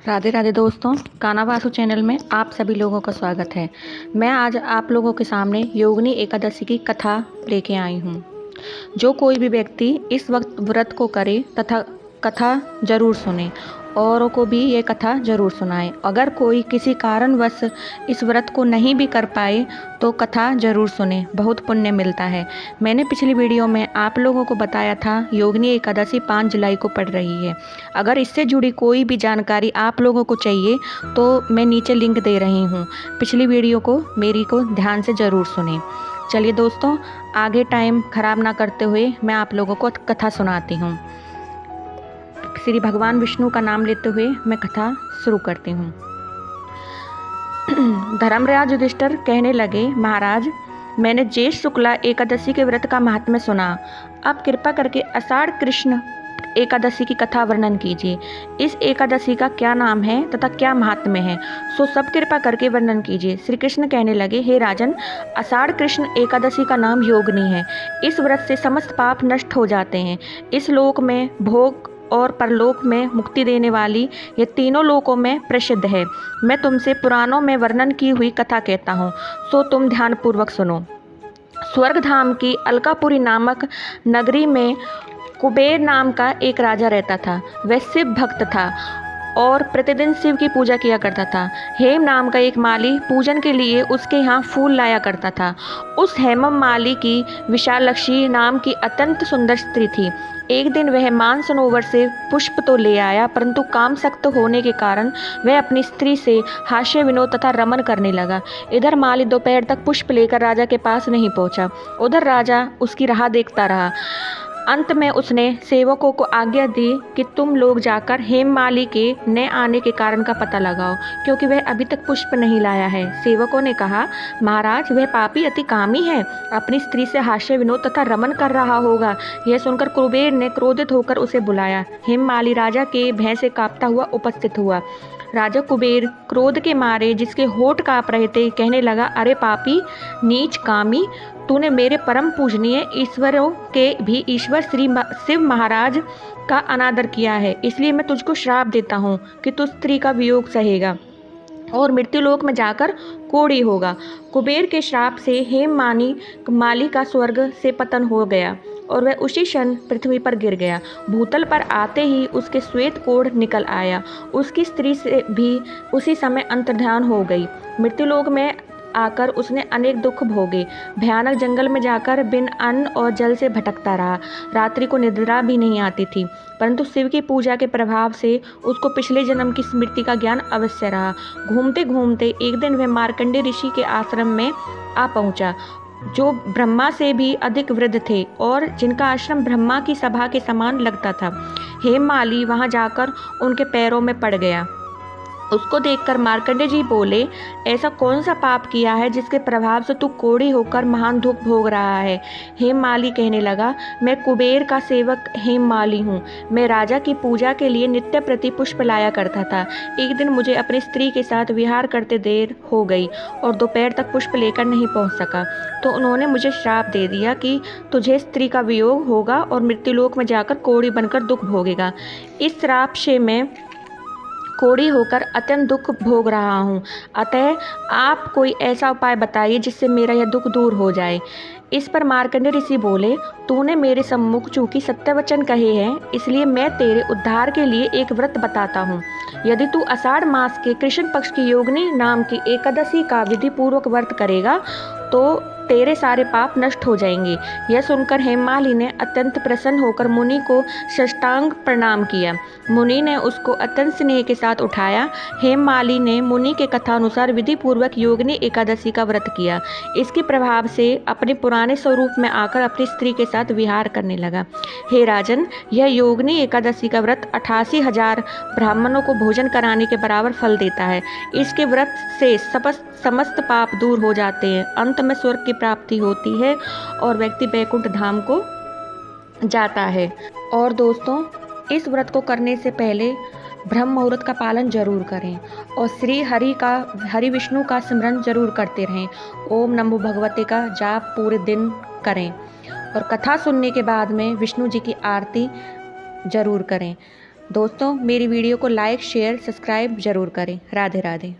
राधे राधे दोस्तों, कान्हा वासु चैनल में आप सभी लोगों का स्वागत है। मैं आज आप लोगों के सामने योगिनी एकादशी की कथा लेके आई हूँ। जो कोई भी व्यक्ति इस वक्त व्रत को करे तथा कथा जरूर सुने, औरों को भी ये कथा जरूर सुनाए। अगर कोई किसी कारणवश इस व्रत को नहीं भी कर पाए तो कथा जरूर सुने, बहुत पुण्य मिलता है। मैंने पिछली वीडियो में आप लोगों को बताया था योगिनी एकादशी 5 जुलाई को पड़ रही है। अगर इससे जुड़ी कोई भी जानकारी आप लोगों को चाहिए तो मैं नीचे लिंक दे रही हूँ। पिछली वीडियो को मेरी को ध्यान से ज़रूर सुने। चलिए दोस्तों, आगे टाइम ख़राब ना करते हुए मैं आप लोगों को कथा सुनाती हूँ। श्री भगवान विष्णु का नाम लेते हुए मैं कथा शुरू करती हूँ। धर्मराज युधिष्ठिर कहने लगे, महाराज, मैंने ज्येष्ठ शुक्ला एकादशी के व्रत का महात्म्य सुना। अब कृपा करके आषाढ़ कृष्ण एकादशी की कथा वर्णन कीजिए। इस एकादशी का क्या नाम है तथा क्या महात्म्य है, सो सब कृपा करके वर्णन कीजिए। श्री कृष्ण कहने लगे, हे राजन, आषाढ़ कृष्ण एकादशी का नाम योगिनी है। इस व्रत से समस्त पाप नष्ट हो जाते हैं। इस लोक में भोग और परलोक में मुक्ति देने वाली ये तीनों लोकों में प्रसिद्ध है। मैं तुमसे पुराणों में वर्णन की हुई कथा कहता हूँ, सो तुम ध्यानपूर्वक सुनो। स्वर्गधाम की अलकापुरी नामक नगरी में कुबेर नाम का एक राजा रहता था। वह शिव भक्त था और प्रतिदिन शिव की पूजा किया करता था। हेम नाम का एक माली पूजन के लिए उसके यहाँ फूल लाया करता था। उस हेमम माली की विशालक्षी नाम की अत्यंत सुंदर स्त्री थी। एक दिन वह मानसरोवर से पुष्प तो ले आया, परंतु कामसक्त होने के कारण वह अपनी स्त्री से हास्य विनोद तथा रमन करने लगा। इधर माली दोपहर तक पुष्प लेकर राजा के पास नहीं पहुंचा। उधर राजा उसकी राह देखता रहा। अंत में उसने सेवकों को आज्ञा दी कि तुम लोग जाकर हेममाली के न आने के कारण का पता लगाओ, क्योंकि वह अभी तक पुष्प नहीं लाया है। सेवकों ने कहा, महाराज, वह पापी अति कामी है, अपनी स्त्री से हास्य विनोद तथा रमन कर रहा होगा। यह सुनकर कुबेर ने क्रोधित होकर उसे बुलाया। हेममाली राजा के भय से कांपता हुआ उपस्थित हुआ। राजा कुबेर क्रोध के मारे जिसके होठ कांप रहे थे कहने लगा, अरे पापी, नीच कामी, तूने मेरे परम पूजनीय ईश्वरों के भी ईश्वर श्री शिव महाराज का अनादर किया है। इसलिए मैं तुझको श्राप देता हूँ कि तू स्त्री का वियोग सहेगा और मृत्युलोक में जाकर कोढ़ी होगा। कुबेर के श्राप से हेममाली का स्वर्ग से पतन हो गया और वह उसी क्षण पृथ्वी पर गिर गया। भूतल पर आते ही उसके श्वेत कोढ़ निकल आया। उसकी स्त्री से भी उसी समय अंतर्ध्यान हो गई। मृत्युलोक में आकर उसने अनेक दुख भोगे। भयानक जंगल में जाकर बिन अन्न और जल से भटकता रहा। रात्रि को निद्रा भी नहीं आती थी, परंतु शिव की पूजा के प्रभाव से उसको पिछले जन्म की स्मृति का ज्ञान अवश्य रहा। घूमते घूमते एक दिन वह मार्कंडेय ऋषि के आश्रम में आ पहुंचा, जो ब्रह्मा से भी अधिक वृद्ध थे और जिनका आश्रम ब्रह्मा की सभा के समान लगता था। हेममाली वहां जाकर उनके पैरों में पड़ गया। उसको देखकर मार्कंडेय जी बोले, ऐसा कौन सा पाप किया है जिसके प्रभाव से तू कोढ़ी होकर महान दुख भोग रहा है। हेममाली कहने लगा, मैं कुबेर का सेवक हेममाली हूँ। मैं राजा की पूजा के लिए नित्य प्रति पुष्प लाया करता था। एक दिन मुझे अपनी स्त्री के साथ विहार करते देर हो गई और दोपहर तक पुष्प लेकर नहीं पहुँच सका, तो उन्होंने मुझे श्राप दे दिया कि तुझे स्त्री का वियोग होगा और मृत्युलोक में जाकर कोढ़ी बनकर दुख भोगेगा। इस श्राप से मैं कोढ़ी होकर अत्यंत दुख भोग रहा हूँ। अतः आप कोई ऐसा उपाय बताइए जिससे मेरा यह दुख दूर हो जाए। इस पर मार्कंडेय ऋषि बोले, तूने मेरे सम्मुख चूंकि सत्य वचन कहे हैं, इसलिए मैं तेरे उद्धार के लिए एक व्रत बताता हूँ। यदि तू आषाढ़ मास के कृष्ण पक्ष की योगिनी नाम की एकादशी का विधि पूर्वक व्रत करेगा तो तेरे सारे पाप नष्ट हो जाएंगे। यह सुनकर हेममाली ने अत्यंत प्रसन्न होकर मुनि को साष्टांग प्रणाम किया। मुनि ने उसको अत्यंत स्नेह के साथ उठाया। हेममाली ने मुनि के कथानुसार विधि पूर्वक योगिनी एकादशी का व्रत किया। इसके प्रभाव से अपने पुराने स्वरूप में आकर अपनी स्त्री के साथ विहार करने लगा। हे राजन, यह योगिनी एकादशी का व्रत 88,000 ब्राह्मणों को भोजन कराने के बराबर फल देता है। इसके व्रत से समस्त पाप दूर हो जाते हैं। अंत में स्वर्ग की प्राप्ति होती है और व्यक्ति बैकुंठ धाम को जाता है। और दोस्तों, इस व्रत को करने से पहले ब्रह्म मुहूर्त का पालन जरूर करें और श्री हरि विष्णु का स्मरण जरूर करते रहें। ओम नमो भगवते का जाप पूरे दिन करें और कथा सुनने के बाद में विष्णु जी की आरती जरूर करें। दोस्तों मेरी वीडियो को लाइक शेयर सब्सक्राइब ज़रूर करें। राधे राधे।